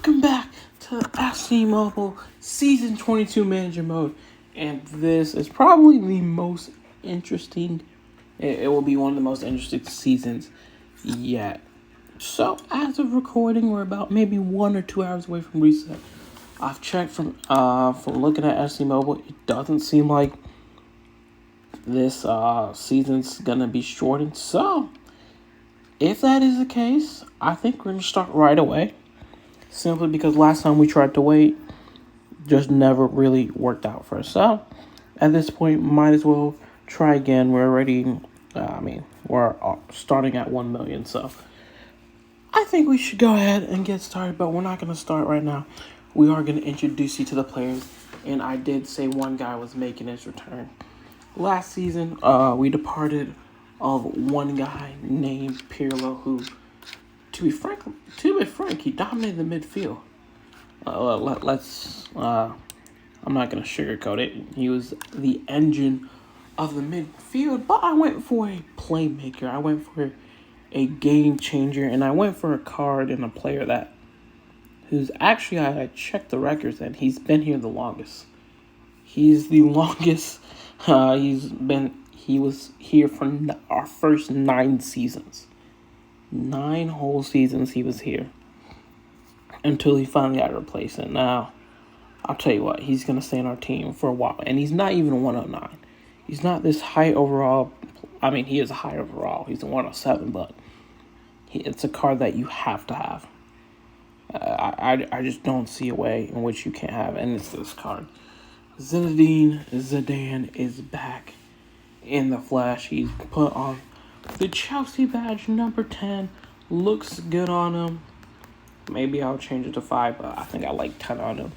Welcome back to FC Mobile Season 22 Manager Mode. And this is probably the most interesting, it will be one of the most interesting seasons yet. So, as of recording, we're about maybe 1 or 2 hours away from reset. I've checked from looking at FC Mobile, it doesn't seem like this season's gonna be shortened. So, if that is the case, I think we're gonna start right away. Simply because last time we tried to wait, just never really worked out for us. So, at this point, might as well try again. We're already, we're starting at 1 million. So, I think we should go ahead and get started. But we're not going to start right now. We are going to introduce you to the players. And I did say one guy was making his return. Last season, we departed of one guy named Pirlo, who, to be frank, he dominated the midfield. I'm not going to sugarcoat it. He was the engine of the midfield, but I went for a playmaker. I went for a game changer, and I went for a card and a player who's actually, I checked the records, and he's been here the longest. He's the longest. He was here for our first 9 seasons. 9 whole seasons he was here until he finally got replaced. And now, I'll tell you what, he's going to stay on our team for a while. And he's not even a 109. He's not this high overall. I mean, he is a high overall. He's a 107, but it's a card that you have to have. I just don't see a way in which you can't have it, and it's this card. Zinedine Zidane is back in the flesh. He's put on the Chelsea badge, number 10, looks good on him. Maybe I'll change it to 5, but I think I like 10 on him.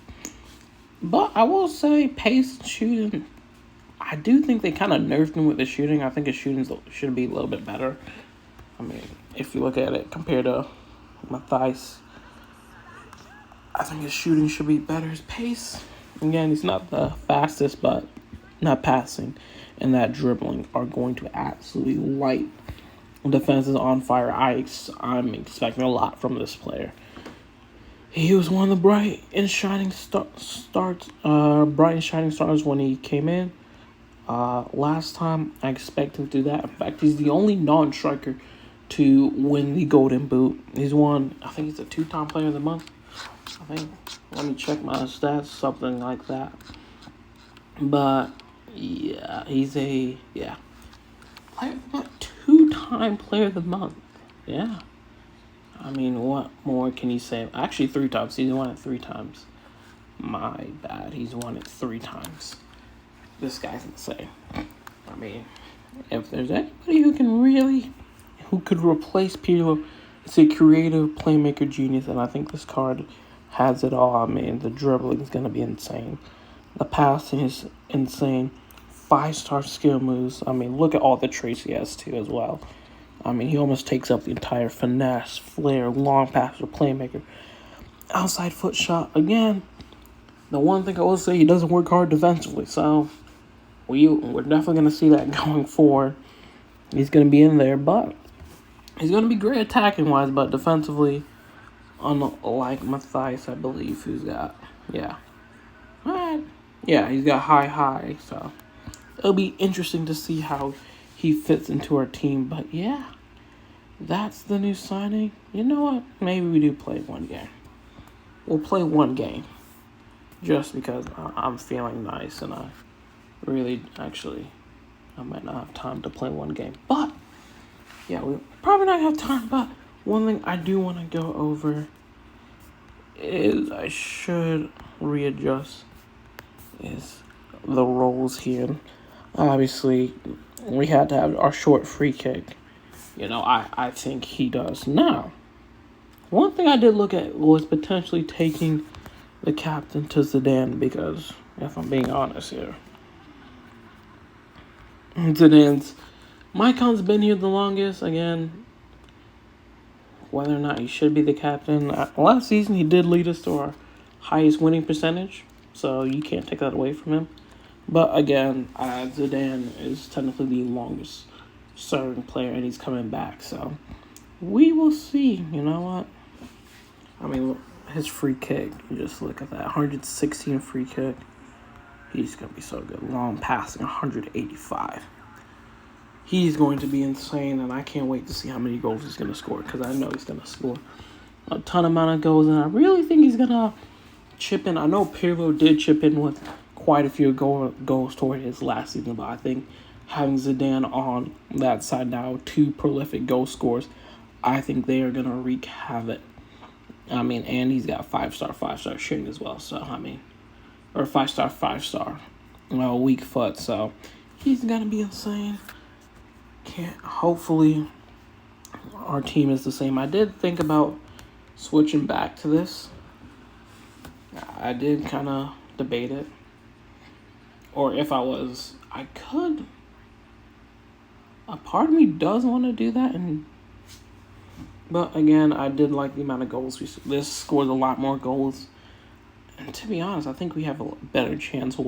But I will say, pace and shooting, I do think they kind of nerfed him with the shooting. I think his shooting should be a little bit better. I mean, if you look at it compared to Matthijs, I think his shooting should be better. His pace, again, he's not the fastest, but not passing and that dribbling are going to absolutely light defenses on fire. I'm expecting a lot from this player. He was one of the bright and shining stars when he came in. Last time, I expect him to do that. In fact, he's the only non-striker to win the Golden Boot. He's won, I think he's a 2-time player of the month. I think, let me check my stats, something like that. But, yeah, he's a 2-time player of the month. Yeah. I mean, what more can you say? Actually, 3 times. He's won it 3 times. My bad. He's won it 3 times. This guy's insane. I mean, if there's anybody who could replace Pirlo, it's a creative playmaker genius, and I think this card has it all. I mean, the dribbling is going to be insane. The passing is insane. 5-star skill moves. I mean, look at all the traits he has, too, as well. I mean, he almost takes up the entire finesse, flair, long passer, playmaker. Outside foot shot. Again, the one thing I will say, he doesn't work hard defensively. So, we're definitely going to see that going forward. He's going to be in there, but he's going to be great attacking-wise, but defensively, unlike Matthijs, I believe, who's got, he's got high, so it'll be interesting to see how he fits into our team. But yeah, that's the new signing. You know what? Maybe we do play 1 game. We'll play 1 game just because I'm feeling nice, and I might not have time to play 1 game. But yeah, we probably not have time. But one thing I do want to go over is I should readjust is the roles here. Obviously, we had to have our short free kick. I think he does. Now, one thing I did look at was potentially taking the captain to Zidane, because, if I'm being honest here, Maicon's been here the longest. Again, whether or not he should be the captain. Last season, he did lead us to our highest winning percentage, so you can't take that away from him. But again, Zidane is technically the longest serving player, and he's coming back. So we will see. You know what? I mean, his free kick. You just look at that, 116 free kick. He's gonna be so good. Long passing, 185. He's going to be insane, and I can't wait to see how many goals he's gonna score because I know he's gonna score a ton amount of goals, and I really think he's gonna chip in. I know Pirlo did chip in with quite a few goals toward his last season, but I think having Zidane on that side now, 2 prolific goal scorers, I think they are gonna wreak havoc. I mean, and he's got 5-star shooting as well. So I mean, or 5-star, weak foot. So he's gonna be insane. Hopefully, our team is the same. I did think about switching back to this. I did kind of debate it. Or if I could. A part of me does want to do that, but again, I did like the amount of goals. This scored a lot more goals, and to be honest, I think we have a better chance of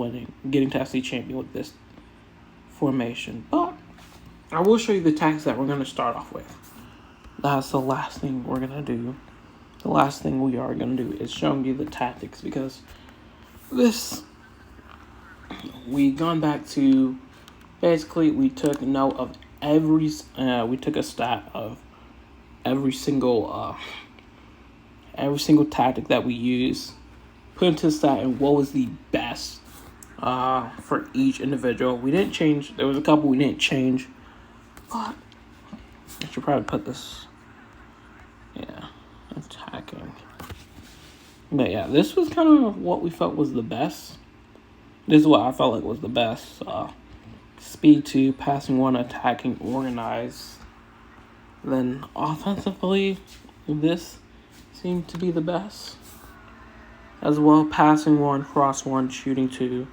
getting to FC champion with this formation. But I will show you the tactics that we're going to start off with. That's the last thing we're going to do. The last thing we are going to do is showing you the tactics, because we've gone back to, basically we took note of we took a stat of every single tactic that we use, put into the stat, and what was the best for each individual. We didn't change. There was a couple we didn't change, but I should probably put this. Yeah, attacking. But yeah, this was kind of what we felt was the best. This is what I felt like was the best. Speed 2, passing 1, attacking, organized. Then offensively, this seemed to be the best. As well, passing 1, cross 1, shooting 2,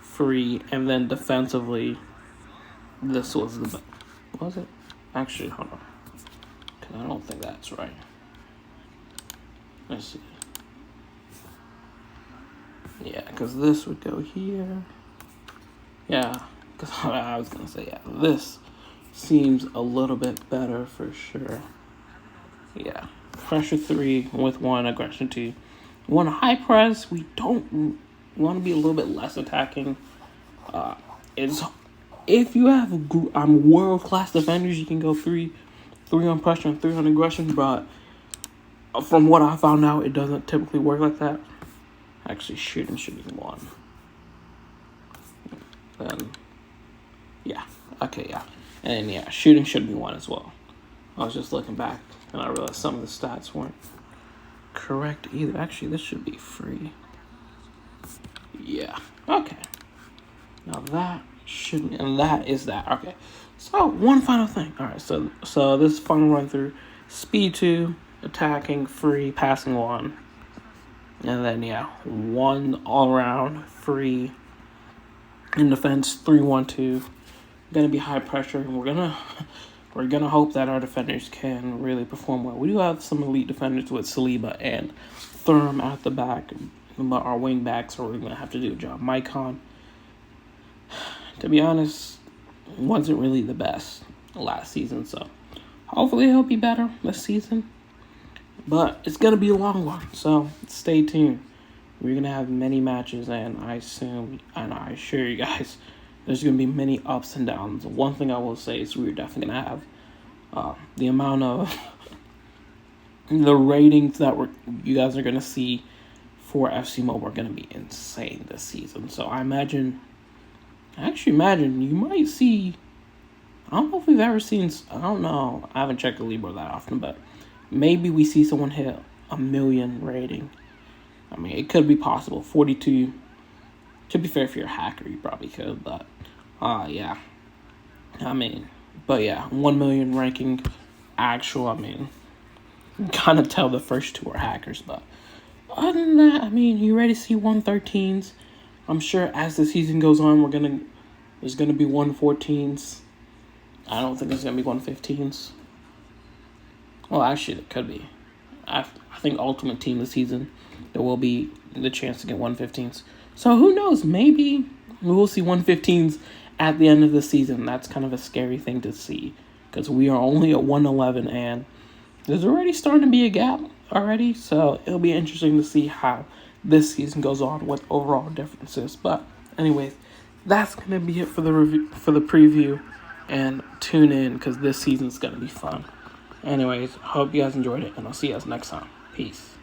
free, and then defensively, this was the best. Was it? Actually, hold on. Because I don't think that's right. Let's see. Yeah, because this would go here. Yeah, because I was going to say, yeah, this seems a little bit better for sure. Yeah. Pressure 3 with 1, aggression 2. 1 high press. We want to be a little bit less attacking. If you have world-class defenders, you can go 3 on pressure and 3 on aggression, but from what I found out, it doesn't typically work like that. Actually, shooting should be 1. Then, yeah. Okay, yeah. And yeah, shooting should be 1 as well. I was just looking back, and I realized some of the stats weren't correct either. Actually, this should be free. Yeah. Okay. Now that shouldn't, and that is that. Okay. So one final thing. All right. So this final run through: speed 2, attacking, free, passing 1, and then 1 all around, free. In defense, 3-1-2. Gonna be high pressure, and we're gonna hope that our defenders can really perform well. We do have some elite defenders with Saliba and Thuram at the back, but our wing backs are really gonna have to do a job. Maicon, to be honest, wasn't really the best last season, so hopefully he'll be better this season. But it's gonna be a long one, so stay tuned. We're gonna have many matches, and I assure you guys, there's going to be many ups and downs. One thing I will say is we're definitely going to have the amount of the ratings that you guys are going to see for FC Mobile are going to be insane this season. So I actually imagine you might see, I don't know if we've ever seen, I don't know, I haven't checked the Libra that often, but maybe we see someone hit 1 million rating. I mean, it could be possible. 42. To be fair, if you're a hacker, you probably could, but yeah. I mean, but yeah, 1 million ranking actual, I mean, kind of tell the first 2 are hackers, but other than that, I mean, you ready to see 113s? I'm sure as the season goes on, there's gonna be 114s. I don't think there's gonna be 115s. Well, actually, it could be. I think Ultimate Team this season, there will be the chance to get 115s. So who knows? Maybe we will see 115s at the end of the season. That's kind of a scary thing to see because we are only at 111, and there's already starting to be a gap already, so it'll be interesting to see how this season goes on with overall differences. But anyways, that's gonna be it for the review, for the preview, and tune in because this season's gonna be fun. Anyways, hope you guys enjoyed it, and I'll see you guys next time. Peace.